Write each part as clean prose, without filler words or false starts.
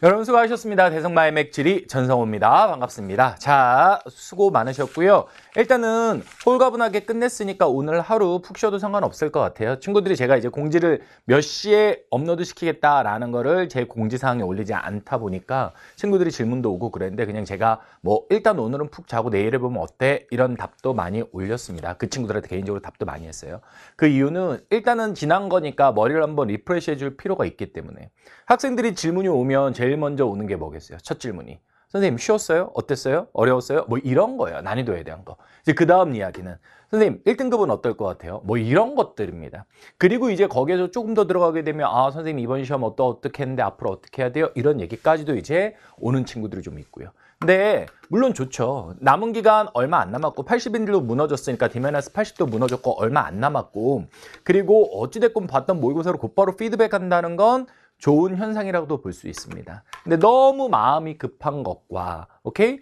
여러분 수고하셨습니다. 대성마의 맥지리 전성호입니다. 반갑습니다. 자, 수고 많으셨고요. 일단은 홀가분하게 끝냈으니까 오늘 하루 푹 쉬어도 상관없을 것 같아요. 친구들이 제가 이제 공지를 몇 시에 업로드 시키겠다라는 거를 제 공지사항에 올리지 않다 보니까 친구들이 질문도 오고 그랬는데 그냥 제가 뭐 일단 오늘은 푹 자고 내일에 보면 어때? 이런 답도 많이 올렸습니다. 그 친구들한테 개인적으로 답도 많이 했어요. 그 이유는 일단은 지난 거니까 머리를 한번 리프레시 해줄 필요가 있기 때문에 학생들이 질문이 오면 제일 먼저 오는 게 뭐겠어요? 첫 질문이. 선생님 쉬웠어요? 어땠어요? 어려웠어요? 뭐 이런 거예요. 난이도에 대한 거. 이제 그 다음 이야기는 선생님 1등급은 어떨 것 같아요? 뭐 이런 것들입니다. 그리고 이제 거기에서 조금 더 들어가게 되면 아 선생님 이번 시험 어떻게 했는데 앞으로 어떻게 해야 돼요? 이런 얘기까지도 이제 오는 친구들이 좀 있고요. 근데 물론 좋죠. 남은 기간 얼마 안 남았고 80인들도 무너졌으니까 D-80도 무너졌고 얼마 안 남았고 그리고 어찌됐건 봤던 모의고사로 곧바로 피드백한다는 건 좋은 현상이라고도 볼 수 있습니다. 근데 너무 마음이 급한 것과 오케이?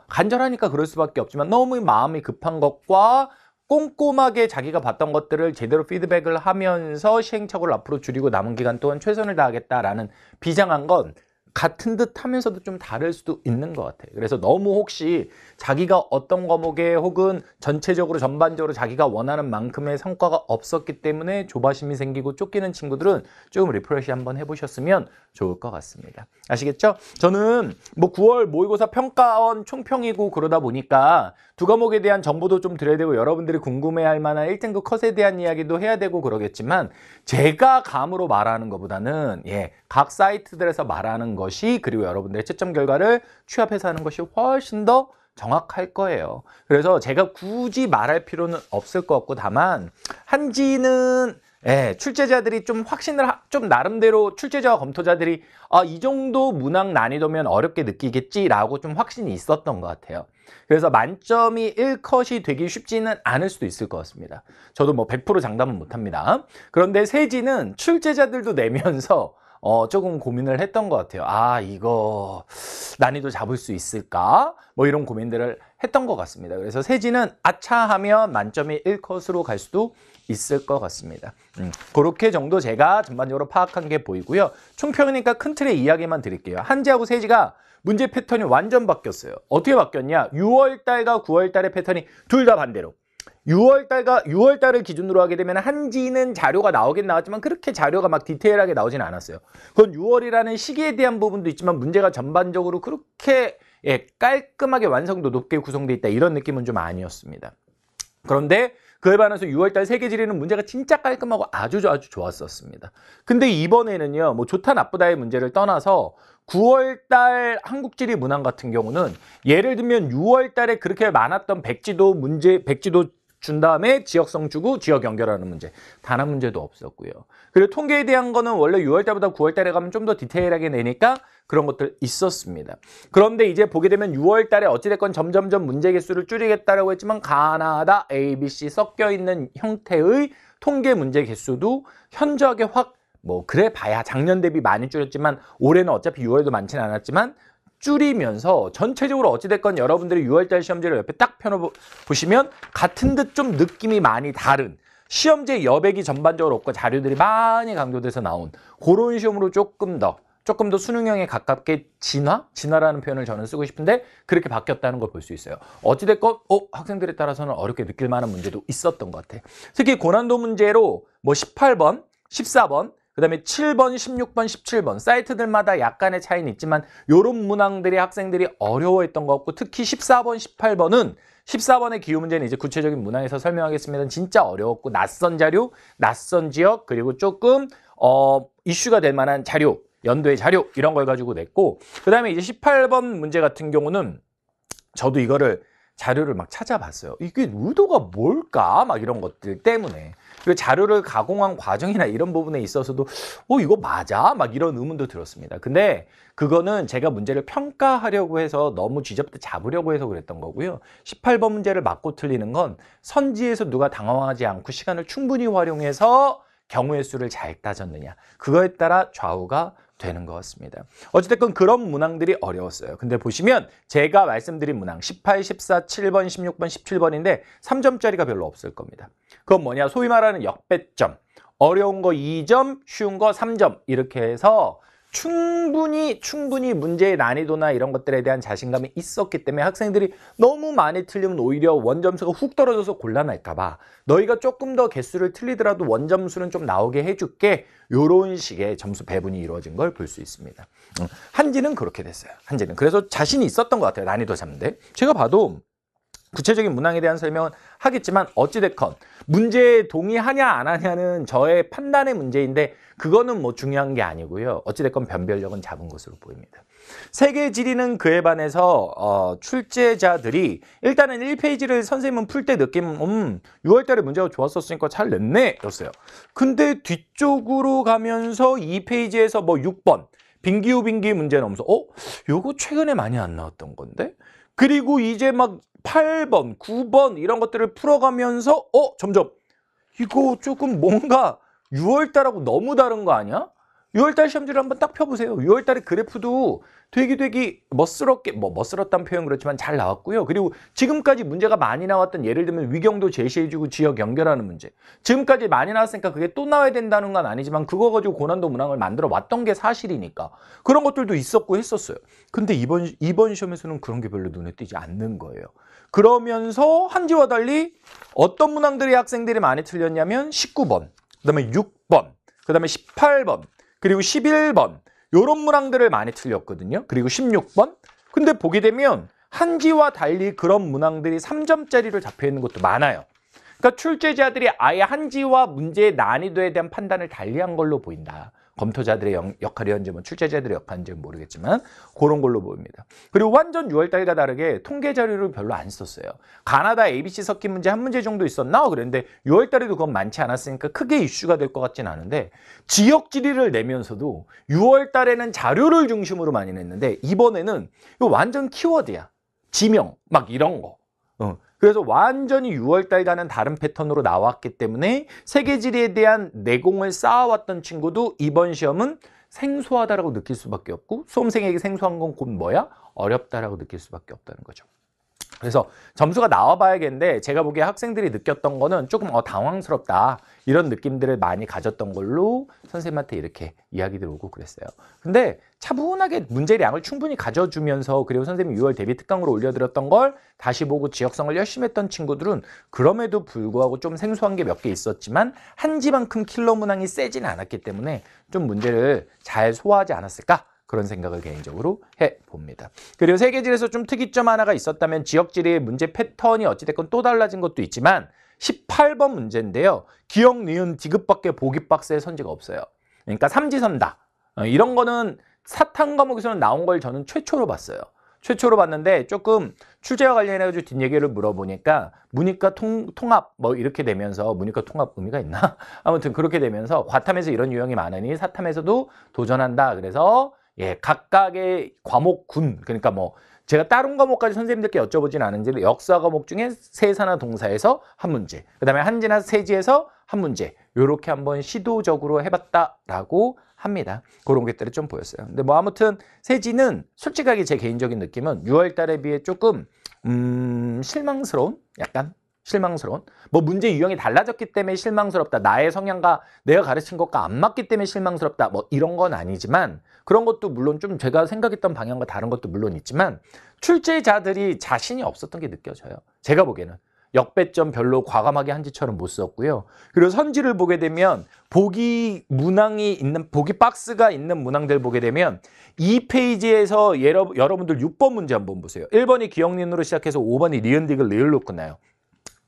간절하니까 그럴 수밖에 없지만 너무 마음이 급한 것과 꼼꼼하게 자기가 봤던 것들을 제대로 피드백을 하면서 시행착오를 앞으로 줄이고 남은 기간 동안 최선을 다하겠다라는 비장한 건 같은 듯 하면서도 좀 다를 수도 있는 것 같아요. 그래서 너무 혹시 자기가 어떤 과목에 혹은 전체적으로 전반적으로 자기가 원하는 만큼의 성과가 없었기 때문에 조바심이 생기고 쫓기는 친구들은 조금 리프레시 한번 해보셨으면 좋을 것 같습니다. 아시겠죠? 저는 뭐 9월 모의고사 평가원 총평이고 그러다 보니까 두 과목에 대한 정보도 좀 드려야 되고 여러분들이 궁금해할 만한 1등급 컷에 대한 이야기도 해야 되고 그러겠지만 제가 감으로 말하는 것보다는 각 사이트들에서 말하는 것이 그리고 여러분들의 채점 결과를 취합해서 하는 것이 훨씬 더 정확할 거예요. 그래서 제가 굳이 말할 필요는 없을 것 같고 다만 한지는 출제자들이 좀 확신을 좀 나름대로 출제자와 검토자들이 이 정도 문항 난이도면 어렵게 느끼겠지라고 좀 확신이 있었던 것 같아요. 그래서 만점이 1컷이 되기 쉽지는 않을 수도 있을 것 같습니다. 저도 뭐 100% 장담은 못합니다. 그런데 세지는 출제자들도 내면서 조금 고민을 했던 것 같아요. 이거 난이도 잡을 수 있을까? 뭐 이런 고민들을 했던 것 같습니다. 그래서 세지는 아차 하면 만점이 1컷으로 갈 수도 있을 것 같습니다. 그렇게 정도 제가 전반적으로 파악한 게 보이고요. 총평이니까 큰 틀의 이야기만 드릴게요. 한지하고 세지가 문제 패턴이 완전 바뀌었어요. 어떻게 바뀌었냐? 6월달과 9월달의 패턴이 둘 다 반대로. 6월달을 기준으로 하게 되면 한지는 자료가 나오긴 나왔지만 그렇게 자료가 막 디테일하게 나오진 않았어요. 그건 6월이라는 시기에 대한 부분도 있지만 문제가 전반적으로 그렇게 깔끔하게 완성도 높게 구성되어 있다 이런 느낌은 좀 아니었습니다. 그런데 그에 반해서 6월달 세계지리는 문제가 진짜 깔끔하고 아주 좋았었습니다. 근데 이번에는요, 뭐 좋다 나쁘다의 문제를 떠나서 9월달 한국지리 문항 같은 경우는 예를 들면 6월달에 그렇게 많았던 백지도 준 다음에 지역성 주고 지역 연결하는 문제 단 한 문제도 없었고요. 그리고 통계에 대한 거는 원래 6월달보다 9월달에 가면 좀 더 디테일하게 내니까 그런 것들 있었습니다. 그런데 이제 보게 되면 6월달에 어찌됐건 점점점 문제 개수를 줄이겠다라고 했지만 가나다, A, B, C 섞여 있는 형태의 통계 문제 개수도 현저하게 그래 봐야 작년 대비 많이 줄였지만 올해는 어차피 6월도 많지는 않았지만 줄이면서 전체적으로 어찌됐건 여러분들이 6월달 시험지를 옆에 딱 펴놓으시면 같은 듯 좀 느낌이 많이 다른 시험지 여백이 전반적으로 없고 자료들이 많이 강조돼서 나온 그런 시험으로 조금 더 수능형에 가깝게 진화라는 표현을 저는 쓰고 싶은데 그렇게 바뀌었다는 걸 볼 수 있어요. 어찌됐건 학생들에 따라서는 어렵게 느낄 만한 문제도 있었던 것 같아요. 특히 고난도 문제로 뭐 18번, 14번 그 다음에 7번, 16번, 17번 사이트들마다 약간의 차이는 있지만 이런 문항들이 학생들이 어려워했던 것 같고 특히 14번, 18번은 14번의 기후 문제는 이제 구체적인 문항에서 설명하겠습니다. 진짜 어려웠고 낯선 자료, 낯선 지역 그리고 조금 이슈가 될 만한 자료, 연도의 자료 이런 걸 가지고 냈고 그 다음에 이제 18번 문제 같은 경우는 저도 이거를 자료를 막 찾아봤어요. 이게 의도가 뭘까? 막 이런 것들 때문에. 그리고 자료를 가공한 과정이나 이런 부분에 있어서도 이거 맞아? 막 이런 의문도 들었습니다. 근데 그거는 제가 문제를 평가하려고 해서 너무 쥐잡듯 잡으려고 해서 그랬던 거고요. 18번 문제를 맞고 틀리는 건 선지에서 누가 당황하지 않고 시간을 충분히 활용해서 경우의 수를 잘 따졌느냐. 그거에 따라 좌우가 되는 것 같습니다. 어찌됐건 그런 문항들이 어려웠어요. 근데 보시면 제가 말씀드린 문항 18, 14, 7번, 16번, 17번인데 3점짜리가 별로 없을 겁니다. 그건 뭐냐? 소위 말하는 역배점. 어려운 거 2점, 쉬운 거 3점 이렇게 해서 충분히 문제의 난이도나 이런 것들에 대한 자신감이 있었기 때문에 학생들이 너무 많이 틀리면 오히려 원점수가 훅 떨어져서 곤란할까 봐 너희가 조금 더 개수를 틀리더라도 원점수는 좀 나오게 해줄게, 요런 식의 점수 배분이 이루어진 걸 볼 수 있습니다. 한지는 그렇게 됐어요. 한지는 그래서 자신이 있었던 것 같아요. 난이도 잡는데. 제가 봐도 구체적인 문항에 대한 설명은 하겠지만 어찌됐건 문제에 동의하냐 안 하냐는 저의 판단의 문제인데 그거는 뭐 중요한 게 아니고요. 어찌됐건 변별력은 잡은 것으로 보입니다. 세계 지리는 그에 반해서 출제자들이 일단은 1페이지를 선생님은 풀 때 느낌 6월달에 문제가 좋았었으니까 잘 냈네 였어요. 근데 뒤쪽으로 가면서 2페이지에서 뭐 6번 빙기후 빙기 문제 나오면서 요거 최근에 많이 안 나왔던 건데? 그리고 이제 막 8번, 9번 이런 것들을 풀어가면서 점점 이거 조금 뭔가 6월달하고 너무 다른 거 아니야? 6월달 시험지를 한번 딱 펴보세요. 6월달에 그래프도 되게 멋스럽게, 멋스럽다는 표현 그렇지만 잘 나왔고요. 그리고 지금까지 문제가 많이 나왔던, 예를 들면 위경도 제시해주고 지역 연결하는 문제. 지금까지 많이 나왔으니까 그게 또 나와야 된다는 건 아니지만 그거 가지고 고난도 문항을 만들어 왔던 게 사실이니까 그런 것들도 있었고 했었어요. 근데 이번 시험에서는 그런 게 별로 눈에 띄지 않는 거예요. 그러면서 한지와 달리 어떤 문항들이 학생들이 많이 틀렸냐면 19번, 그 다음에 6번, 그 다음에 18번, 그리고 11번 요런 문항들을 많이 틀렸거든요. 그리고 16번. 근데 보게 되면 한지와 달리 그런 문항들이 3점짜리로 잡혀 있는 것도 많아요. 그러니까 출제자들이 아예 한지와 문제의 난이도에 대한 판단을 달리한 걸로 보인다. 검토자들의 역할이었는지 뭐 출제자들의 역할인지는 모르겠지만 그런 걸로 보입니다. 그리고 완전 6월달과 다르게 통계 자료를 별로 안 썼어요. 가나다 ABC 섞인 문제 한 문제 정도 있었나? 그랬는데 6월달에도 그건 많지 않았으니까 크게 이슈가 될 것 같지는 않은데 지역 지리를 내면서도 6월달에는 자료를 중심으로 많이 냈는데 이번에는 이거 완전 키워드야. 지명 막 이런 거. 그래서 완전히 6월달과는 다른 패턴으로 나왔기 때문에 세계지리에 대한 내공을 쌓아왔던 친구도 이번 시험은 생소하다라고 느낄 수밖에 없고 수험생에게 생소한 건 곧 뭐야? 어렵다라고 느낄 수밖에 없다는 거죠. 그래서 점수가 나와봐야겠는데 제가 보기에 학생들이 느꼈던 거는 조금 당황스럽다 이런 느낌들을 많이 가졌던 걸로 선생님한테 이렇게 이야기들 오고 그랬어요. 근데 차분하게 문제량을 충분히 가져주면서 그리고 선생님이 6월 대비 특강으로 올려드렸던 걸 다시 보고 지역성을 열심히 했던 친구들은 그럼에도 불구하고 좀 생소한 게 몇 개 있었지만 한지만큼 킬러 문항이 세지는 않았기 때문에 좀 문제를 잘 소화하지 않았을까? 그런 생각을 개인적으로 해봅니다. 그리고 세계지리에서 좀 특이점 하나가 있었다면 지역지리의 문제 패턴이 어찌됐건 또 달라진 것도 있지만 18번 문제인데요. 기억, 니은, 디귿밖에 보기 박스에 선지가 없어요. 그러니까 삼지선다. 이런 거는 사탐 과목에서는 나온 걸 저는 최초로 봤어요. 최초로 봤는데 조금 출제와 관련해가지고 뒷얘기를 물어보니까 문이과 통합 뭐 이렇게 되면서 문이과 통합 의미가 있나? 아무튼 그렇게 되면서 과탐에서 이런 유형이 많으니 사탐에서도 도전한다. 그래서 각각의 과목군, 그러니까 뭐 제가 다른 과목까지 선생님들께 여쭤보진 않은지 역사 과목 중에 세사나 동사에서 한 문제, 그 다음에 한지나 세지에서 한 문제 요렇게 한번 시도적으로 해봤다라고 합니다. 그런 것들이 좀 보였어요. 근데 뭐 아무튼 세지는 솔직하게 제 개인적인 느낌은 6월 달에 비해 조금 실망스러운, 약간 실망스러운, 뭐 문제 유형이 달라졌기 때문에 실망스럽다, 나의 성향과 내가 가르친 것과 안 맞기 때문에 실망스럽다, 뭐 이런 건 아니지만 그런 것도 물론 좀 제가 생각했던 방향과 다른 것도 물론 있지만 출제자들이 자신이 없었던 게 느껴져요. 제가 보기에는 역배점 별로 과감하게 한지처럼 못 썼고요. 그리고 선지를 보게 되면 보기 문항이 있는, 보기 박스가 있는 문항들 보게 되면 2페이지에서 여러분들 6번 문제 한번 보세요. 1번이 기억니은으로 시작해서 5번이 리은디귿 리을로 끝나요.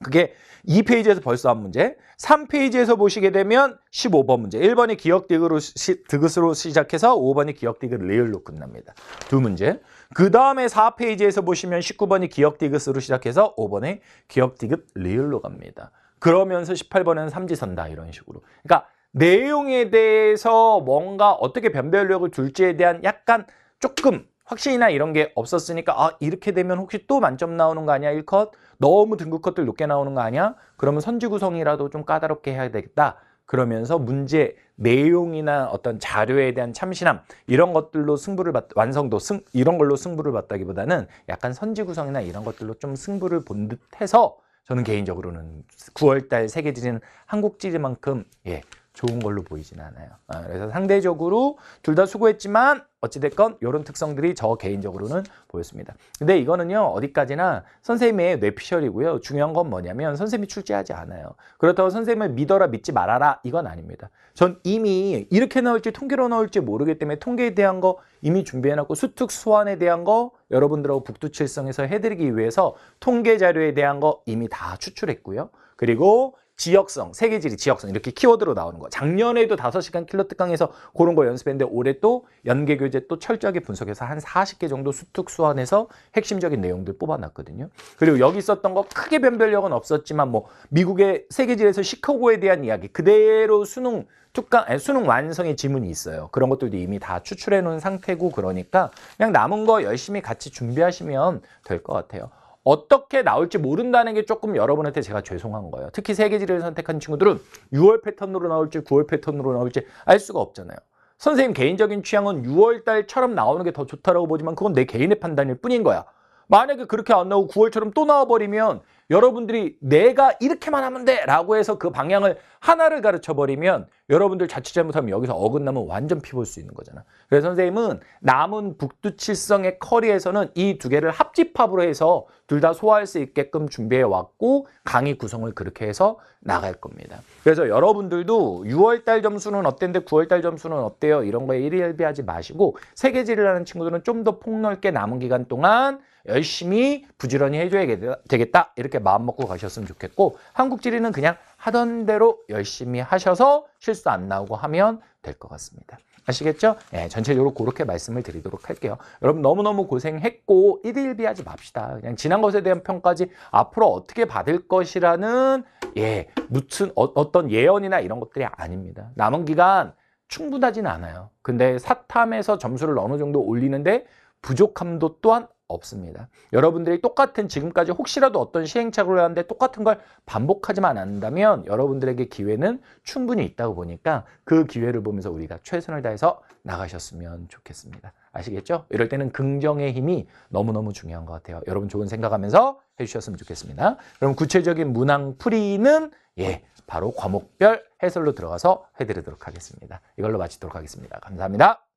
그게 2페이지에서 벌써 한 문제, 3페이지에서 보시게 되면 15번 문제. 1번이 기억디귿으로 시작해서 5번이 기억디귿 리을로 끝납니다. 두 문제. 그 다음에 4페이지에서 보시면 19번이 기억디귿으로 시작해서 5번에 기억디귿 리을로 갑니다. 그러면서 18번에는 삼지선다 이런 식으로. 그러니까 내용에 대해서 뭔가 어떻게 변별력을 둘지에 대한 약간 조금 확신이나 이런 게 없었으니까 이렇게 되면 혹시 또 만점 나오는 거 아니야? 1컷? 너무 등급 컷들 높게 나오는 거 아니야? 그러면 선지 구성이라도 좀 까다롭게 해야 되겠다. 그러면서 문제 내용이나 어떤 자료에 대한 참신함 이런 것들로 승부를 완성도 이런 걸로 승부를 봤다기보다는 약간 선지 구성이나 이런 것들로 좀 승부를 본 듯해서 저는 개인적으로는 9월달 세계지리는 한국지리만큼 좋은 걸로 보이진 않아요. 그래서 상대적으로 둘 다 수고했지만 어찌됐건 이런 특성들이 저 개인적으로는 보였습니다. 근데 이거는요, 어디까지나 선생님의 뇌피셜이고요. 중요한 건 뭐냐면 선생님이 출제하지 않아요. 그렇다고 선생님을 믿어라 믿지 말아라 이건 아닙니다. 전 이미 이렇게 나올지 통계로 나올지 모르기 때문에 통계에 대한 거 이미 준비해놨고 수특 수완에 대한 거 여러분들하고 북두칠성에서 해드리기 위해서 통계 자료에 대한 거 이미 다 추출했고요. 그리고 지역성, 세계지리 지역성 이렇게 키워드로 나오는 거. 작년에도 5시간 킬러 특강에서 그런 거 연습했는데 올해 또 연계교재 또 철저하게 분석해서 한 40개 정도 수특 수완해서 핵심적인 내용들 뽑아놨거든요. 그리고 여기 있었던 거 크게 변별력은 없었지만 뭐 미국의 세계지리에서 시카고에 대한 이야기 그대로 수능 완성의 지문이 있어요. 그런 것들도 이미 다 추출해 놓은 상태고 그러니까 그냥 남은 거 열심히 같이 준비하시면 될 것 같아요. 어떻게 나올지 모른다는 게 조금 여러분한테 제가 죄송한 거예요. 특히 세계지리를 선택한 친구들은 6월 패턴으로 나올지 9월 패턴으로 나올지 알 수가 없잖아요. 선생님 개인적인 취향은 6월 달처럼 나오는 게 더 좋다라고 보지만 그건 내 개인의 판단일 뿐인 거야. 만약에 그렇게 안 나오고 9월처럼 또 나와버리면 여러분들이 내가 이렇게만 하면 돼 라고 해서 그 방향을 하나를 가르쳐버리면 여러분들 자칫 잘못하면 여기서 어긋나면 완전 피 볼 수 있는 거잖아. 그래서 선생님은 남은 북두칠성의 커리에서는 이 두 개를 합집합으로 해서 둘 다 소화할 수 있게끔 준비해 왔고 강의 구성을 그렇게 해서 나갈 겁니다. 그래서 여러분들도 6월달 점수는 어땠는데 9월달 점수는 어때요? 이런 거에 일희일비하지 마시고 세계지리를 하는 친구들은 좀 더 폭넓게 남은 기간 동안 열심히 부지런히 해줘야 되겠다 이렇게 마음 먹고 가셨으면 좋겠고 한국지리는 그냥 하던 대로 열심히 하셔서 실수 안 나오고 하면 될 것 같습니다. 아시겠죠? 네, 전체적으로 그렇게 말씀을 드리도록 할게요. 여러분 너무너무 고생했고 일희일비하지 맙시다. 그냥 지난 것에 대한 평가지 앞으로 어떻게 받을 것이라는 무슨 어떤 예언이나 이런 것들이 아닙니다. 남은 기간 충분하진 않아요. 근데 사탐에서 점수를 어느 정도 올리는데 부족함도 또한 없습니다. 여러분들이 똑같은 지금까지 혹시라도 어떤 시행착오를 하는데 똑같은 걸 반복하지만 않는다면 여러분들에게 기회는 충분히 있다고 보니까 그 기회를 보면서 우리가 최선을 다해서 나가셨으면 좋겠습니다. 아시겠죠? 이럴 때는 긍정의 힘이 너무너무 중요한 것 같아요. 여러분 좋은 생각하면서 해주셨으면 좋겠습니다. 그럼 구체적인 문항 풀이는 바로 과목별 해설로 들어가서 해드리도록 하겠습니다. 이걸로 마치도록 하겠습니다. 감사합니다.